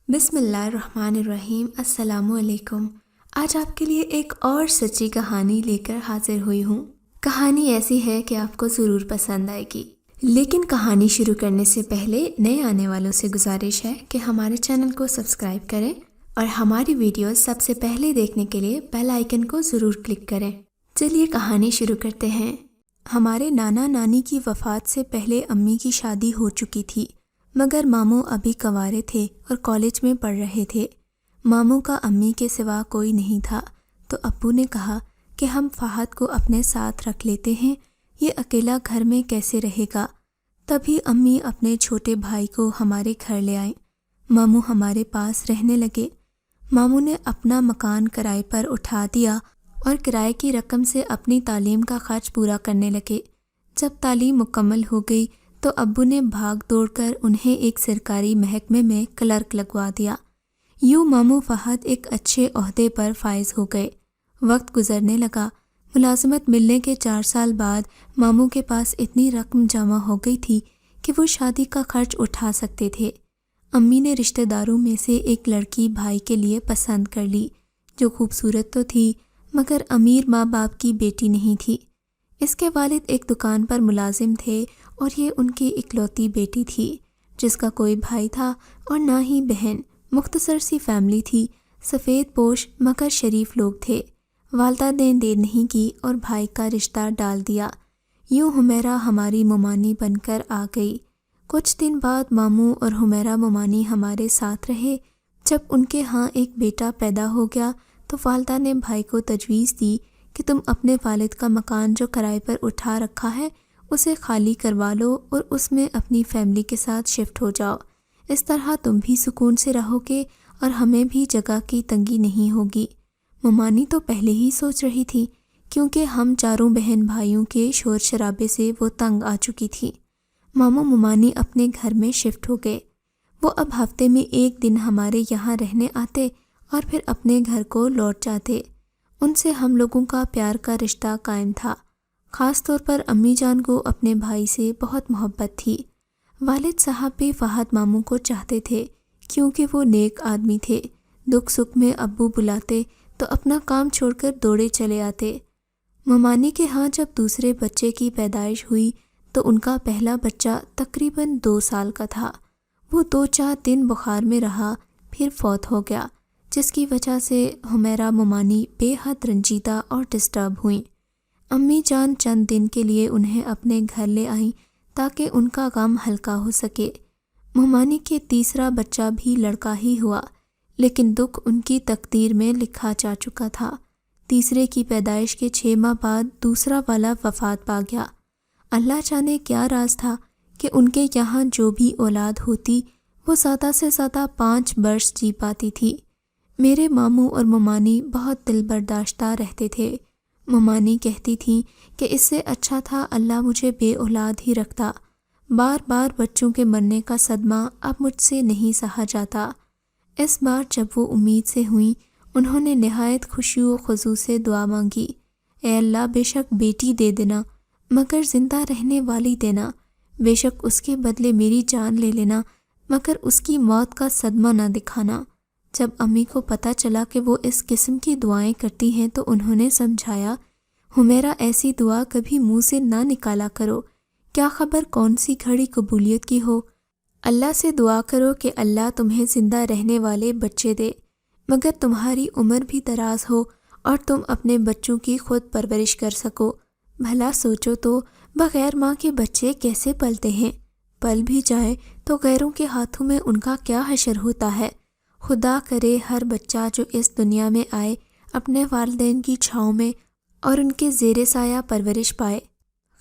بسم اللہ الرحمن الرحیم۔ السلام علیکم۔ آج آپ کے لیے ایک اور سچی کہانی لے کر حاضر ہوئی ہوں۔ کہانی ایسی ہے کہ آپ کو ضرور پسند آئے گی، لیکن کہانی شروع کرنے سے پہلے نئے آنے والوں سے گزارش ہے کہ ہمارے چینل کو سبسکرائب کریں اور ہماری ویڈیوز سب سے پہلے دیکھنے کے لیے بیل آئیکن کو ضرور کلک کریں۔ چلیے کہانی شروع کرتے ہیں۔ ہمارے نانا نانی کی وفات سے پہلے امی کی شادی ہو چکی تھی، مگر ماموں ابھی کنوارے تھے اور کالج میں پڑھ رہے تھے۔ ماموں کا امی کے سوا کوئی نہیں تھا، تو ابو نے کہا کہ ہم فہد کو اپنے ساتھ رکھ لیتے ہیں، یہ اکیلا گھر میں کیسے رہے گا۔ تبھی امی اپنے چھوٹے بھائی کو ہمارے گھر لے آئیں۔ ماموں ہمارے پاس رہنے لگے۔ ماموں نے اپنا مکان کرائے پر اٹھا دیا اور کرائے کی رقم سے اپنی تعلیم کا خرچ پورا کرنے لگے۔ جب تعلیم مکمل ہو گئی تو ابو نے بھاگ دوڑ کر انہیں ایک سرکاری محکمے میں کلرک لگوا دیا۔ یوں ماموں فہد ایک اچھے عہدے پر فائز ہو گئے۔ وقت گزرنے لگا۔ ملازمت ملنے کے 4 سال بعد ماموں کے پاس اتنی رقم جمع ہو گئی تھی کہ وہ شادی کا خرچ اٹھا سکتے تھے۔ امی نے رشتہ داروں میں سے ایک لڑکی بھائی کے لیے پسند کر لی، جو خوبصورت تو تھی مگر امیر ماں باپ کی بیٹی نہیں تھی۔ اس کے والد ایک دکان پر ملازم تھے اور یہ ان کی اکلوتی بیٹی تھی، جس کا کوئی بھائی تھا اور نہ ہی بہن۔ مختصر سی فیملی تھی، سفید پوش مگر شریف لوگ تھے۔ والدہ نے دیر نہیں کی اور بھائی کا رشتہ ڈال دیا۔ یوں حمیرہ ہماری ممانی بن کر آ گئی۔ کچھ دن بعد ماموں اور حمیرہ ممانی ہمارے ساتھ رہے۔ جب ان کے ہاں ایک بیٹا پیدا ہو گیا تو والدہ نے بھائی کو تجویز دی کہ تم اپنے والد کا مکان جو کرائے پر اٹھا رکھا ہے اسے خالی کروا لو اور اس میں اپنی فیملی کے ساتھ شفٹ ہو جاؤ۔ اس طرح تم بھی سکون سے رہو گے اور ہمیں بھی جگہ کی تنگی نہیں ہوگی۔ ممانی تو پہلے ہی سوچ رہی تھی، کیونکہ ہم چاروں بہن بھائیوں کے شور شرابے سے وہ تنگ آ چکی تھی۔ ماموں ممانی اپنے گھر میں شفٹ ہو گئے۔ وہ اب ہفتے میں ایک دن ہمارے یہاں رہنے آتے اور پھر اپنے گھر کو لوٹ جاتے۔ ان سے ہم لوگوں کا پیار کا رشتہ قائم تھا۔ خاص طور پر امی جان کو اپنے بھائی سے بہت محبت تھی۔ والد صاحب بھی فہد ماموں کو چاہتے تھے، کیونکہ وہ نیک آدمی تھے۔ دکھ سکھ میں ابو بلاتے تو اپنا کام چھوڑ کر دوڑے چلے آتے۔ ممانی کے ہاں جب دوسرے بچے کی پیدائش ہوئی تو ان کا پہلا بچہ تقریباً 2 سال کا تھا۔ وہ 2-4 دن بخار میں رہا، پھر فوت ہو گیا، جس کی وجہ سے حمیرہ ممانی بے حد رنجیدہ اور ڈسٹرب ہوئیں۔ امی جان چند دن کے لیے انہیں اپنے گھر لے آئیں تاکہ ان کا غم ہلکا ہو سکے۔ ممانی کے تیسرا بچہ بھی لڑکا ہی ہوا، لیکن دکھ ان کی تقدیر میں لکھا جا چکا تھا۔ تیسرے کی پیدائش کے 6 ماہ بعد دوسرا والا وفات پا گیا۔ اللہ جانے کیا راز تھا کہ ان کے یہاں جو بھی اولاد ہوتی وہ زیادہ سے زیادہ 5 برس جی پاتی تھی۔ میرے ماموں اور ممانی بہت دل برداشتہ رہتے تھے۔ ممانی کہتی تھیں کہ اس سے اچھا تھا اللہ مجھے بے اولاد ہی رکھتا۔ بار بار بچوں کے مرنے کا صدمہ اب مجھ سے نہیں سہا جاتا۔ اس بار جب وہ امید سے ہوئیں، انہوں نے نہایت خشوع و خضوع سے دعا مانگی، اے اللہ بے شک بیٹی دے دینا مگر زندہ رہنے والی دینا، بے شک اس کے بدلے میری جان لے لینا مگر اس کی موت کا صدمہ نہ دکھانا۔ جب امی کو پتہ چلا کہ وہ اس قسم کی دعائیں کرتی ہیں تو انہوں نے سمجھایا، حمیرہ ایسی دعا کبھی منہ سے نہ نکالا کرو، کیا خبر کون سی گھڑی قبولیت کی ہو۔ اللہ سے دعا کرو کہ اللہ تمہیں زندہ رہنے والے بچے دے، مگر تمہاری عمر بھی دراز ہو اور تم اپنے بچوں کی خود پرورش کر سکو۔ بھلا سوچو تو بغیر ماں کے بچے کیسے پلتے ہیں؟ پل بھی جائے تو غیروں کے ہاتھوں میں ان کا کیا حشر ہوتا ہے۔ خدا کرے ہر بچہ جو اس دنیا میں آئے اپنے والدین کی چھاؤں میں اور ان کے زیر سایہ پرورش پائے۔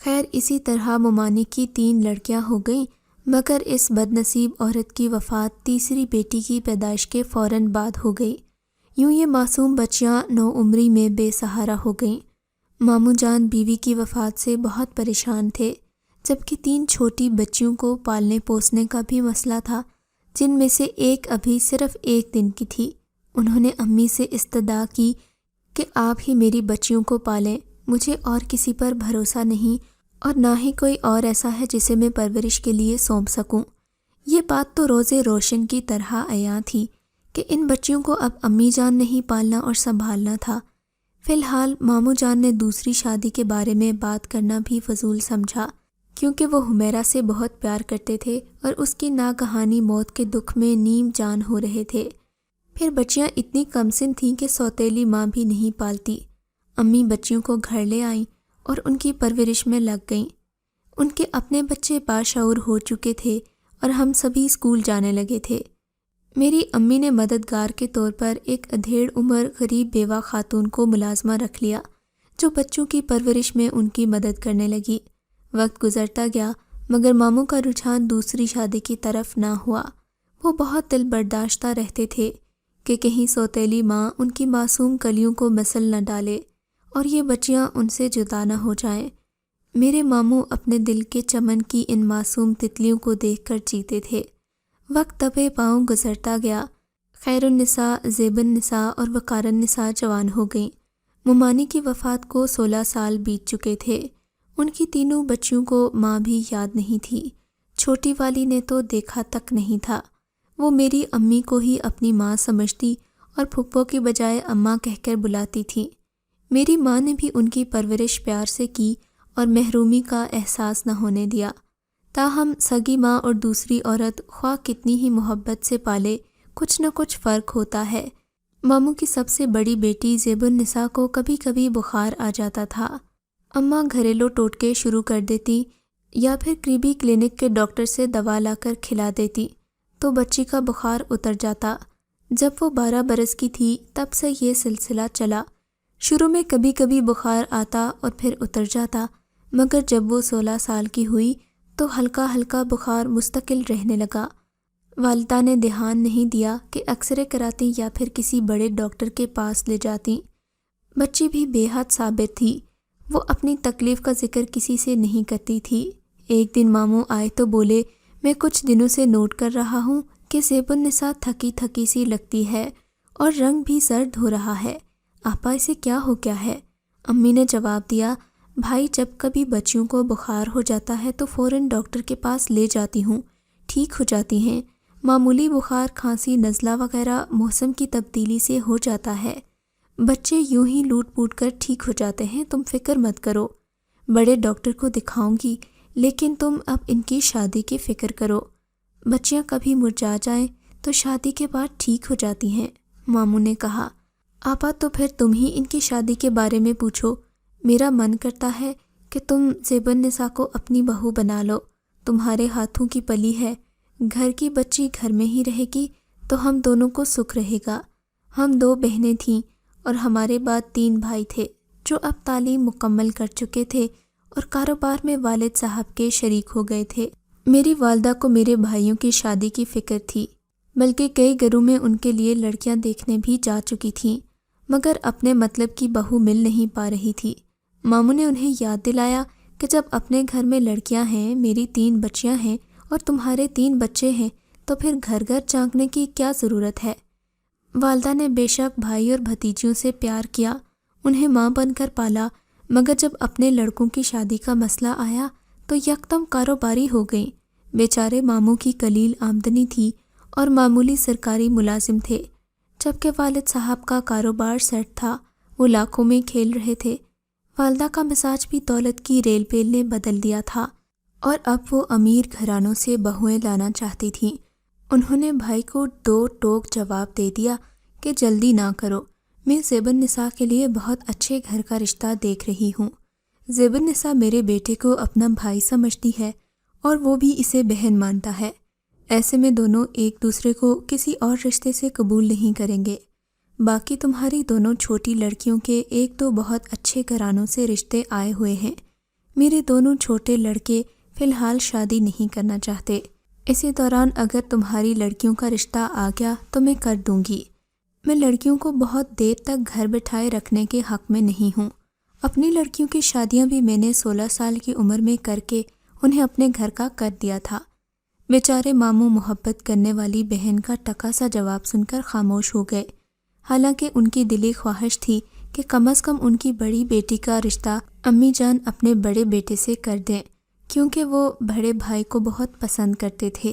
خیر اسی طرح ممانی کی 3 لڑکیاں ہو گئیں، مگر اس بد نصیب عورت کی وفات تیسری بیٹی کی پیدائش کے فوراً بعد ہو گئی۔ یوں یہ معصوم بچیاں نوعمری میں بے سہارا ہو گئیں۔ ماموں جان بیوی کی وفات سے بہت پریشان تھے، جبکہ 3 چھوٹی بچیوں کو پالنے پوسنے کا بھی مسئلہ تھا، جن میں سے ایک ابھی صرف 1 دن کی تھی۔ انہوں نے امی سے استدعا کی کہ آپ ہی میری بچیوں کو پالیں، مجھے اور کسی پر بھروسہ نہیں اور نہ ہی کوئی اور ایسا ہے جسے میں پرورش کے لیے سونپ سکوں۔ یہ بات تو روز روشن کی طرح عیاں تھی کہ ان بچیوں کو اب امی جان نہیں پالنا اور سنبھالنا تھا۔ فی الحال ماموں جان نے دوسری شادی کے بارے میں بات کرنا بھی فضول سمجھا، کیونکہ وہ حمیرہ سے بہت پیار کرتے تھے اور اس کی ناگہانی موت کے دکھ میں نیم جان ہو رہے تھے۔ پھر بچیاں اتنی کم سن تھیں کہ سوتیلی ماں بھی نہیں پالتی۔ امی بچیوں کو گھر لے آئیں اور ان کی پرورش میں لگ گئیں۔ ان کے اپنے بچے باشعور ہو چکے تھے اور ہم سبھی اسکول جانے لگے تھے۔ میری امی نے مددگار کے طور پر ایک ادھیڑ عمر غریب بیوہ خاتون کو ملازمہ رکھ لیا، جو بچوں کی پرورش میں ان کی مدد کرنے لگی۔ وقت گزرتا گیا مگر ماموں کا رجحان دوسری شادی کی طرف نہ ہوا۔ وہ بہت دل برداشتہ رہتے تھے کہ کہیں سوتیلی ماں ان کی معصوم کلیوں کو مسل نہ ڈالے اور یہ بچیاں ان سے جدا نہ ہو جائیں۔ میرے ماموں اپنے دل کے چمن کی ان معصوم تتلیوں کو دیکھ کر جیتے تھے۔ وقت دبے پاؤں گزرتا گیا۔ خیر النساء، زیب النساء اور وقار النساء جوان ہو گئیں۔ ممانی کی وفات کو 16 سال بیت چکے تھے۔ ان کی تینوں بچیوں کو ماں بھی یاد نہیں تھی۔ چھوٹی والی نے تو دیکھا تک نہیں تھا۔ وہ میری امی کو ہی اپنی ماں سمجھتی اور پھپھو کی بجائے اماں کہہ کر بلاتی تھی۔ میری ماں نے بھی ان کی پرورش پیار سے کی اور محرومی کا احساس نہ ہونے دیا۔ تاہم سگی ماں اور دوسری عورت خواہ کتنی ہی محبت سے پالے، کچھ نہ کچھ فرق ہوتا ہے۔ ماموں کی سب سے بڑی بیٹی زیب النساء کو کبھی کبھی بخار آ جاتا تھا۔ اماں گھریلو ٹوٹکے شروع کر دیتی یا پھر قریبی کلینک کے ڈاکٹر سے دوا لا کر کھلا دیتی تو بچی کا بخار اتر جاتا۔ جب وہ 12 برس کی تھی تب سے یہ سلسلہ چلا۔ شروع میں کبھی کبھی بخار آتا اور پھر اتر جاتا، مگر جب وہ 16 سال کی ہوئی تو ہلکا ہلکا بخار مستقل رہنے لگا۔ والدہ نے دھیان نہیں دیا کہ ایکس رے کراتی یا پھر کسی بڑے ڈاکٹر کے پاس لے جاتی۔ بچی بھی بے حد صابر تھی۔ وہ اپنی تکلیف کا ذکر کسی سے نہیں کرتی تھی۔ ایک دن ماموں آئے تو بولے، میں کچھ دنوں سے نوٹ کر رہا ہوں کہ زیب النساء تھکی تھکی سی لگتی ہے اور رنگ بھی زرد ہو رہا ہے۔ آپا اسے کیا ہو گیا ہے؟ امی نے جواب دیا، بھائی جب کبھی بچیوں کو بخار ہو جاتا ہے تو فوراً ڈاکٹر کے پاس لے جاتی ہوں، ٹھیک ہو جاتی ہیں۔ معمولی بخار، کھانسی، نزلہ وغیرہ موسم کی تبدیلی سے ہو جاتا ہے۔ بچے یوں ہی لوٹ پوٹ کر ٹھیک ہو جاتے ہیں، تم فکر مت کرو۔ بڑے ڈاکٹر کو دکھاؤں گی، لیکن تم اب ان کی شادی کی فکر کرو۔ بچیاں کبھی مرجھا جائیں تو شادی کے بعد ٹھیک ہو جاتی ہیں۔ ماموں نے کہا، آپا تو پھر تم ہی ان کی شادی کے بارے میں پوچھو۔ میرا من کرتا ہے کہ تم زیب النساء کو اپنی بہو بنا لو، تمہارے ہاتھوں کی پلی ہے، گھر کی بچی گھر میں ہی رہے گی تو ہم دونوں کو سکھ رہے گا۔ ہم 2 بہنیں تھیں اور ہمارے بعد 3 بھائی تھے جو اب تعلیم مکمل کر چکے تھے اور کاروبار میں والد صاحب کے شریک ہو گئے تھے۔ میری والدہ کو میرے بھائیوں کی شادی کی فکر تھی، بلکہ کئی گھروں میں ان کے لیے لڑکیاں دیکھنے بھی جا چکی تھیں، مگر اپنے مطلب کی بہو مل نہیں پا رہی تھی۔ ماموں نے انہیں یاد دلایا کہ جب اپنے گھر میں لڑکیاں ہیں، میری 3 بچیاں ہیں اور تمہارے 3 بچے ہیں، تو پھر گھر گھر جھانکنے کی کیا ضرورت ہے؟ والدہ نے بے شک بھائی اور بھتیجیوں سے پیار کیا، انہیں ماں بن کر پالا، مگر جب اپنے لڑکوں کی شادی کا مسئلہ آیا تو یکدم کاروباری ہو گئیں۔ بیچارے ماموں کی قلیل آمدنی تھی اور معمولی سرکاری ملازم تھے، جبکہ والد صاحب کا کاروبار سیٹ تھا، وہ لاکھوں میں کھیل رہے تھے۔ والدہ کا مزاج بھی دولت کی ریل پیل نے بدل دیا تھا اور اب وہ امیر گھرانوں سے بہویں لانا چاہتی تھیں۔ انہوں نے بھائی کو 2 ٹوک جواب دے دیا کہ جلدی نہ کرو، میں زیب النساء کے لیے بہت اچھے گھر کا رشتہ دیکھ رہی ہوں۔ زیب النساء میرے بیٹے کو اپنا بھائی سمجھتی ہے اور وہ بھی اسے بہن مانتا ہے۔ ایسے میں دونوں ایک دوسرے کو کسی اور رشتے سے قبول نہیں کریں گے۔ باقی تمہاری دونوں چھوٹی لڑکیوں کے 1-2 بہت اچھے گھرانوں سے رشتے آئے ہوئے ہیں۔ میرے دونوں چھوٹے لڑکے فی الحال شادی نہیں کرنا چاہتے۔ اسی دوران اگر تمہاری لڑکیوں کا رشتہ آ گیا تو میں کر دوں گی۔ میں لڑکیوں کو بہت دیر تک گھر بٹھائے رکھنے کے حق میں نہیں ہوں۔ اپنی لڑکیوں کی شادیاں بھی میں نے 16 سال کی عمر میں کر کے انہیں اپنے گھر کا کر دیا تھا۔ بیچارے ماموں محبت کرنے والی بہن کا ٹکا سا جواب سن کر خاموش ہو گئے، حالانکہ ان کی دلی خواہش تھی کہ کم از کم ان کی بڑی بیٹی کا رشتہ امی جان اپنے بڑے بیٹے سے کر دیں، کیونکہ وہ بڑے بھائی کو بہت پسند کرتے تھے۔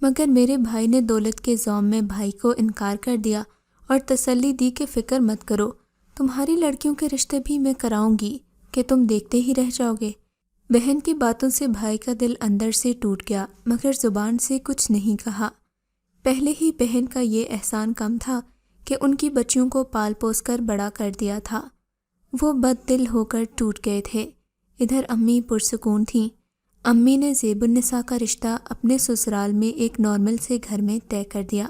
مگر میرے بھائی نے دولت کے زوم میں بھائی کو انکار کر دیا اور تسلی دی کہ فکر مت کرو، تمہاری لڑکیوں کے رشتے بھی میں کراؤں گی کہ تم دیکھتے ہی رہ جاؤ گے۔ بہن کی باتوں سے بھائی کا دل اندر سے ٹوٹ گیا مگر زبان سے کچھ نہیں کہا۔ پہلے ہی بہن کا یہ احسان کم تھا کہ ان کی بچیوں کو پال پوس کر بڑا کر دیا تھا۔ وہ بد دل ہو کر ٹوٹ گئے تھے۔ ادھر امی پرسکون تھیں۔ امی نے زیب النساء کا رشتہ اپنے سسرال میں ایک نارمل سے گھر میں طے کر دیا۔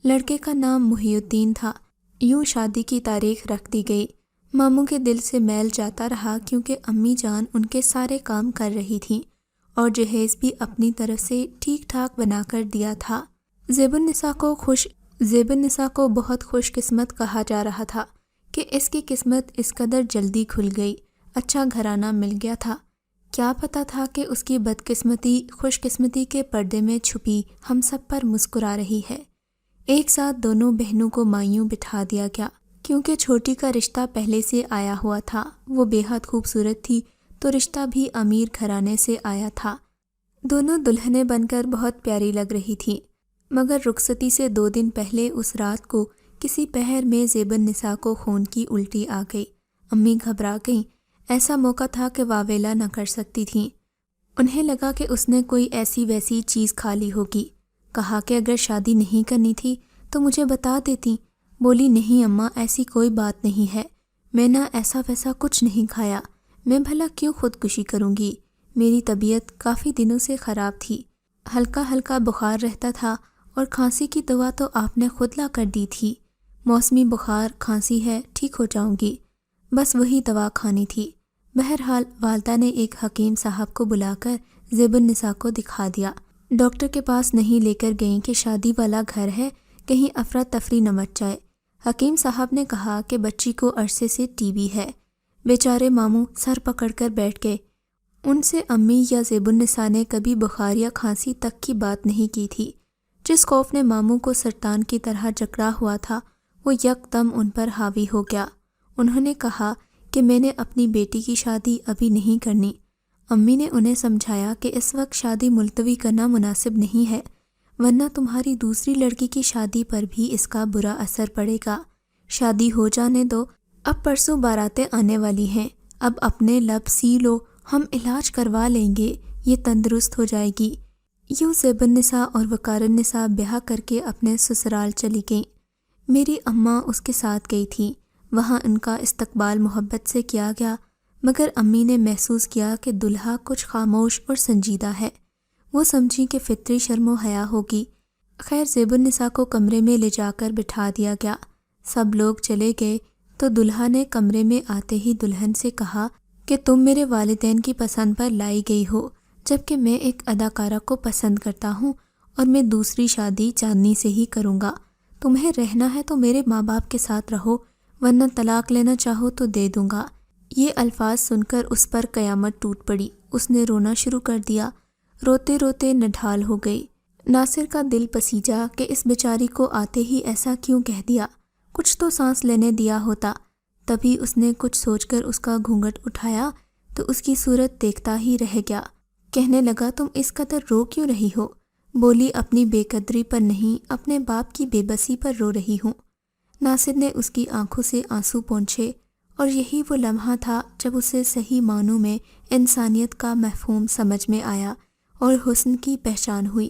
لڑکے کا نام محی الدین تھا۔ یوں شادی کی تاریخ رکھ دی گئی۔ ماموں کے دل سے میل جاتا رہا کیونکہ امی جان ان کے سارے کام کر رہی تھیں اور جہیز بھی اپنی طرف سے ٹھیک ٹھاک بنا کر دیا تھا۔ زیب النساء کو بہت خوش قسمت کہا جا رہا تھا کہ اس کی قسمت اس قدر جلدی کھل گئی، اچھا گھرانہ مل گیا تھا۔ کیا پتا تھا کہ اس کی بدقسمتی خوش قسمتی کے پردے میں چھپی ہم سب پر مسکرا رہی ہے۔ ایک ساتھ دونوں بہنوں کو مائیوں بٹھا دیا گیا کیونکہ چھوٹی کا رشتہ پہلے سے آیا ہوا تھا۔ وہ بے حد خوبصورت تھی تو رشتہ بھی امیر گھرانے سے آیا تھا۔ دونوں دلہنیں بن کر بہت پیاری لگ رہی تھیں مگر رخصتی سے 2 دن پہلے اس رات کو کسی پہر میں زیب النساء کو خون کی الٹی آ گئی۔ امی گھبرا گئیں۔ ایسا موقع تھا کہ واویلا نہ کر سکتی تھیں۔ انہیں لگا کہ اس نے کوئی ایسی ویسی چیز کھا لی ہوگی۔ کہا کہ اگر شادی نہیں کرنی تھی تو مجھے بتا دیتی۔ بولی نہیں اماں، ایسی کوئی بات نہیں ہے، میں نہ ایسا ویسا کچھ نہیں کھایا، میں بھلا کیوں خودکشی کروں گی؟ میری طبیعت کافی دنوں سے خراب تھی، ہلکا ہلکا بخار رہتا تھا اور کھانسی کی دوا تو آپ نے خود لا کر دی تھی۔ موسمی بخار کھانسی ہے، ٹھیک ہو جاؤں گی، بس وہی دوا کھانی تھی۔ بہرحال والدہ نے ایک حکیم صاحب کو بلا کر زیب النساء کو دکھا دیا۔ ڈاکٹر کے پاس نہیں لے کر گئیں کہ شادی والا گھر ہے، کہیں افراتفری نہ مچ جائے۔ حکیم صاحب نے کہا کہ بچی کو عرصے سے ٹی بی ہے۔ بیچارے ماموں سر پکڑ کر بیٹھ گئے۔ ان سے امی یا زیب النساء نے کبھی بخار یا کھانسی تک کی بات نہیں کی تھی۔ جس خوف نے ماموں کو سرطان کی طرح جکڑا ہوا تھا وہ یکدم ان پر حاوی ہو گیا۔ انہوں نے کہا کہ میں نے اپنی بیٹی کی شادی ابھی نہیں کرنی۔ امی نے انہیں سمجھایا کہ اس وقت شادی ملتوی کرنا مناسب نہیں ہے ورنہ تمہاری دوسری لڑکی کی شادی پر بھی اس کا برا اثر پڑے گا۔ شادی ہو جانے دو، اب پرسوں باراتیں آنے والی ہیں، اب اپنے لب سی لو، ہم علاج کروا لیں گے، یہ تندرست ہو جائے گی۔ یوں زیب النساء اور وقار النساء بیاہ کر کے اپنے سسرال چلی گئیں۔ میری اماں اس کے ساتھ گئی تھیں۔ وہاں ان کا استقبال محبت سے کیا گیا مگر امی نے محسوس کیا کہ دلہا کچھ خاموش اور سنجیدہ ہے۔ وہ سمجھی کہ فطری شرم و حیا ہوگی۔ خیر زیب النساء کو کمرے میں لے جا کر بٹھا دیا گیا۔ سب لوگ چلے گئے تو دلہا نے کمرے میں آتے ہی دلہن سے کہا کہ تم میرے والدین کی پسند پر لائی گئی ہو، جبکہ میں ایک اداکارہ کو پسند کرتا ہوں اور میں دوسری شادی چاندنی سے ہی کروں گا۔ تمہیں رہنا ہے تو میرے ماں باپ کے ساتھ رہو ورنہ طلاق لینا چاہو تو دے دوں گا۔ یہ الفاظ سن کر اس پر قیامت ٹوٹ پڑی۔ اس نے رونا شروع کر دیا۔ روتے روتے نڈھال ہو گئی۔ ناصر کا دل پسیجا کہ اس بیچاری کو آتے ہی ایسا کیوں کہہ دیا، کچھ تو سانس لینے دیا ہوتا۔ تبھی اس نے کچھ سوچ کر اس کا گھونگھٹ اٹھایا تو اس کی صورت دیکھتا ہی رہ گیا۔ کہنے لگا تم اس قدر رو کیوں رہی ہو؟ بولی اپنی بے قدری پر نہیں، اپنے باپ کی بے بسی پر رو رہی ہوں۔ ناصر نے اس کی آنکھوں سے آنسو پونچھے اور یہی وہ لمحہ تھا جب اسے صحیح معنوں میں انسانیت کا مفہوم سمجھ میں آیا اور حسن کی پہچان ہوئی۔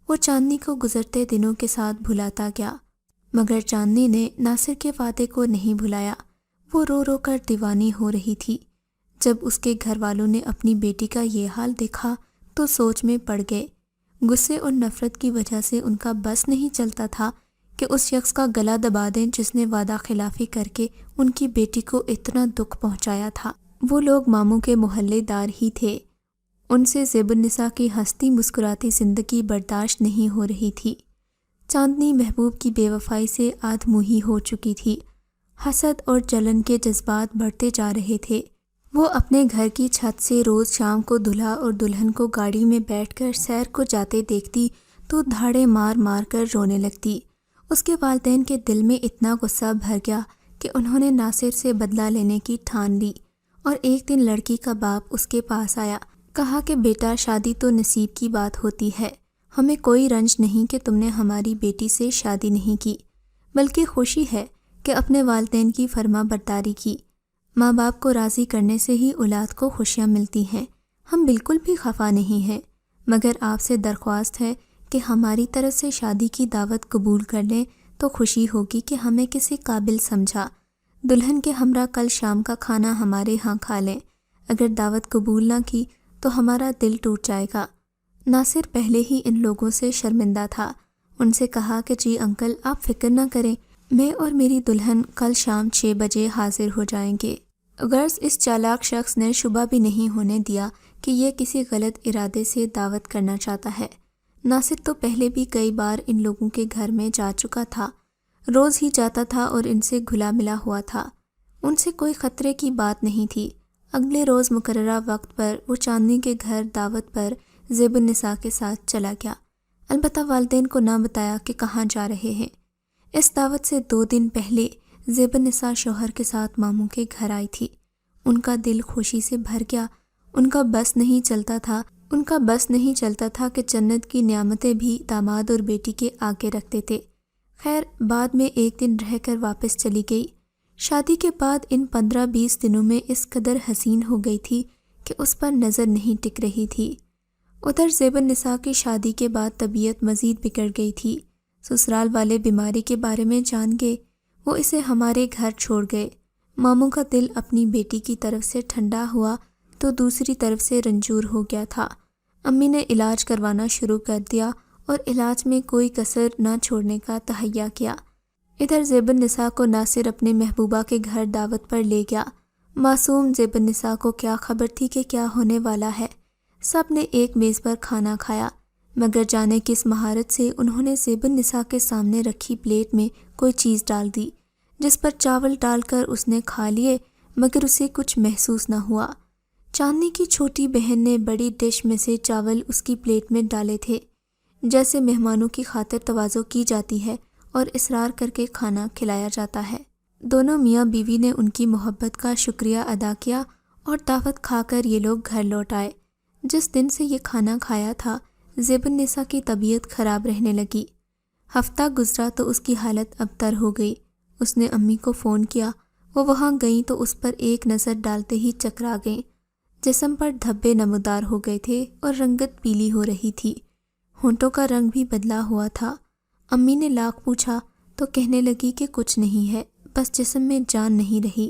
وہ چاندنی کو گزرتے دنوں کے ساتھ بھلاتا گیا مگر چاندنی نے ناصر کے وعدے کو نہیں بھلایا۔ وہ رو رو کر دیوانی ہو رہی تھی۔ جب اس کے گھر والوں نے اپنی بیٹی کا یہ حال دیکھا تو سوچ میں پڑ گئے۔ غصے اور نفرت کی وجہ سے ان کا بس نہیں چلتا تھا کہ اس شخص کا گلا دبا دیں جس نے وعدہ خلافی کر کے ان کی بیٹی کو اتنا دکھ پہنچایا تھا۔ وہ لوگ ماموں کے محلے دار ہی تھے۔ ان سے زیب النساء کی ہنستی مسکراتی زندگی برداشت نہیں ہو رہی تھی۔ چاندنی محبوب کی بے وفائی سے آدھ منہی ہو چکی تھی۔ حسد اور جلن کے جذبات بڑھتے جا رہے تھے۔ وہ اپنے گھر کی چھت سے روز شام کو دلہا اور دلہن کو گاڑی میں بیٹھ کر سیر کو جاتے دیکھتی تو دھاڑے مار مار کر رونے لگتی۔ اس کے والدین کے دل میں اتنا غصہ بھر گیا کہ انہوں نے ناصر سے بدلہ لینے کی ٹھان لی اور ایک دن لڑکی کا باپ اس کے پاس آیا۔ کہا کہ بیٹا شادی تو نصیب کی بات ہوتی ہے، ہمیں کوئی رنج نہیں کہ تم نے ہماری بیٹی سے شادی نہیں کی، بلکہ خوشی ہے کہ اپنے والدین کی فرما برداری کی۔ ماں باپ کو راضی کرنے سے ہی اولاد کو خوشیاں ملتی ہیں۔ ہم بالکل بھی خفا نہیں ہیں، مگر آپ سے درخواست ہے کہ ہماری طرف سے شادی کی دعوت قبول کر لیں تو خوشی ہوگی کہ ہمیں کسی قابل سمجھا۔ دلہن کے ہمراہ کل شام کا کھانا ہمارے ہاں کھا لیں۔ اگر دعوت قبول نہ کی تو ہمارا دل ٹوٹ جائے گا۔ ناصر پہلے ہی ان لوگوں سے شرمندہ تھا۔ ان سے کہا کہ جی انکل آپ فکر نہ کریں، میں اور میری دلہن کل شام 6 بجے حاضر ہو جائیں گے۔ غرض اس چالاک شخص نے شبہ بھی نہیں ہونے دیا کہ یہ کسی غلط ارادے سے دعوت کرنا چاہتا ہے۔ ناصر تو پہلے بھی کئی بار ان لوگوں کے گھر میں جا چکا تھا، روز ہی جاتا تھا اور ان سے گھلا ملا ہوا تھا۔ ان سے کوئی خطرے کی بات نہیں تھی۔ اگلے روز مقررہ وقت پر وہ چاندنی کے گھر دعوت پر زیب النساء کے ساتھ چلا گیا، البتہ والدین کو نہ بتایا کہ کہاں جا رہے ہیں۔ اس دعوت سے 2 دن پہلے زیب النساء شوہر کے ساتھ ماموں کے گھر آئی تھی۔ ان کا دل خوشی سے بھر گیا۔ ان کا بس نہیں چلتا تھا کہ جنت کی نعمتیں بھی داماد اور بیٹی کے آگے رکھتے تھے۔ خیر بعد میں ایک دن رہ کر واپس چلی گئی۔ شادی کے بعد ان 15-20 دنوں میں اس قدر حسین ہو گئی تھی کہ اس پر نظر نہیں ٹک رہی تھی۔ ادھر زیب النساء کی شادی کے بعد طبیعت مزید بگڑ گئی تھی۔ سسرال والے بیماری کے بارے میں جان گئے، وہ اسے ہمارے گھر چھوڑ گئے۔ ماموں کا دل اپنی بیٹی کی طرف سے ٹھنڈا ہوا تو دوسری طرف سے رنجور ہو گیا تھا۔ امی نے علاج کروانا شروع کر دیا اور علاج میں کوئی کسر نہ چھوڑنے کا تہیہ کیا۔ ادھر زیب النساء کو ناصر اپنے محبوبہ کے گھر دعوت پر لے گیا۔ معصوم زیب النساء کو کیا خبر تھی کہ کیا ہونے والا ہے۔ سب نے ایک میز پر کھانا کھایا، مگر جانے کس مہارت سے انہوں نے زیب النساء کے سامنے رکھی پلیٹ میں کوئی چیز ڈال دی، جس پر چاول ڈال کر اس نے کھا لیے، مگر اسے کچھ محسوس نہ ہوا۔ چاندنی کی چھوٹی بہن نے بڑی ڈش میں سے چاول اس کی پلیٹ میں ڈالے تھے، جیسے مہمانوں کی خاطر تواضع کی جاتی ہے اور اصرار کر کے کھانا کھلایا جاتا ہے۔ دونوں میاں بیوی نے ان کی محبت کا شکریہ ادا کیا اور دعوت کھا کر یہ لوگ گھر لوٹ آئے۔ جس دن سے یہ کھانا کھایا تھا زیب النساء کی طبیعت خراب رہنے لگی۔ ہفتہ گزرا تو اس کی حالت ابتر ہو گئی۔ اس نے امی کو فون کیا، وہ وہاں گئیں تو اس پر ایک نظر ڈالتے ہی چکرا گئیں۔ جسم پر دھبے نمودار ہو گئے تھے اور رنگت پیلی ہو رہی تھی، ہونٹوں کا رنگ بھی بدلا ہوا تھا۔ امی نے لاکھ پوچھا تو کہنے لگی کہ کچھ نہیں ہے، بس جسم میں جان نہیں رہی۔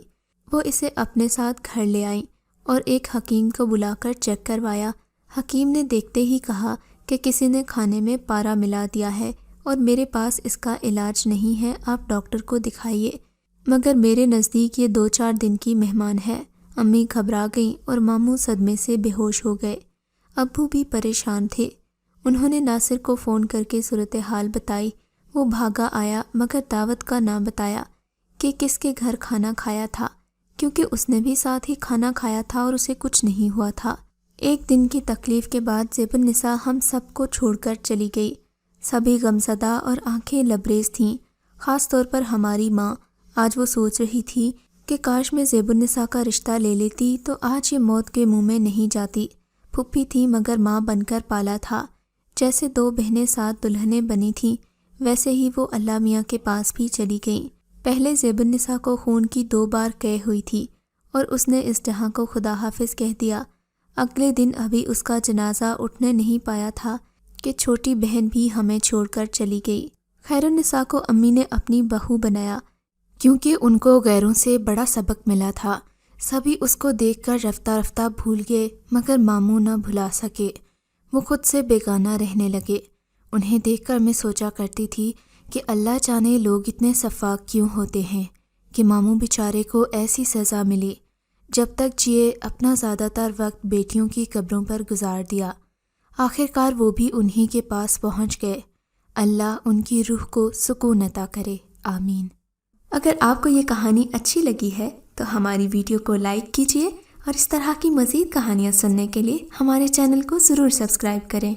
وہ اسے اپنے ساتھ گھر لے آئیں اور ایک حکیم کو بلا کر چیک کروایا۔ حکیم نے دیکھتے ہی کہا کہ کسی نے کھانے میں پارا ملا دیا ہے اور میرے پاس اس کا علاج نہیں ہے، آپ ڈاکٹر کو دکھائیے، مگر میرے نزدیک یہ 2-4 دن کی مہمان ہے۔ امی گھبرا گئیں اور ماموں صدمے سے بے ہوش ہو گئے۔ ابو بھی پریشان تھے۔ انہوں نے ناصر کو فون کر کے صورتحال بتائی۔ وہ بھاگا آیا، مگر دعوت کا نہ بتایا کہ کس کے گھر کھانا کھایا تھا، کیونکہ اس نے بھی ساتھ ہی کھانا کھایا تھا اور اسے کچھ نہیں ہوا تھا۔ ایک دن کی تکلیف کے بعد زیب النساء ہم سب کو چھوڑ کر چلی گئی۔ سبھی غمزدہ اور آنکھیں لبریز تھیں، خاص طور پر ہماری ماں۔ آج وہ سوچ رہی تھی کہ کاش میں زیب النساء کا رشتہ لے لیتی تو آج یہ موت کے منہ میں نہیں جاتی۔ پھپھی تھی مگر ماں بن کر پالا تھا۔ جیسے 2 بہنیں ساتھ دلہنیں بنی تھیں، ویسے ہی وہ اللہ میاں کے پاس بھی چلی گئیں۔ پہلے زیب النساء کو خون کی 2 بار قے ہوئی تھی اور اس نے اس جہاں کو خدا حافظ کہہ دیا۔ اگلے دن ابھی اس کا جنازہ اٹھنے نہیں پایا تھا کہ چھوٹی بہن بھی ہمیں چھوڑ کر چلی گئی۔ خیر النساء کو امی نے اپنی بہو بنایا، کیونکہ ان کو غیروں سے بڑا سبق ملا تھا۔ سبھی اس کو دیکھ کر رفتہ رفتہ بھول گئے، مگر ماموں نہ بھلا سکے۔ وہ خود سے بیگانہ رہنے لگے۔ انہیں دیکھ کر میں سوچا کرتی تھی کہ اللہ جانے لوگ اتنے شفاق کیوں ہوتے ہیں کہ ماموں بیچارے کو ایسی سزا ملی۔ جب تک جیے اپنا زیادہ تر وقت بیٹیوں کی قبروں پر گزار دیا۔ آخرکار وہ بھی انہی کے پاس پہنچ گئے۔ اللہ ان کی روح کو سکون عطا کرے، آمین۔ اگر آپ کو یہ کہانی اچھی لگی ہے تو ہماری ویڈیو کو لائک کیجیے اور اس طرح کی مزید کہانیاں سننے کے لیے ہمارے چینل کو ضرور سبسکرائب کریں۔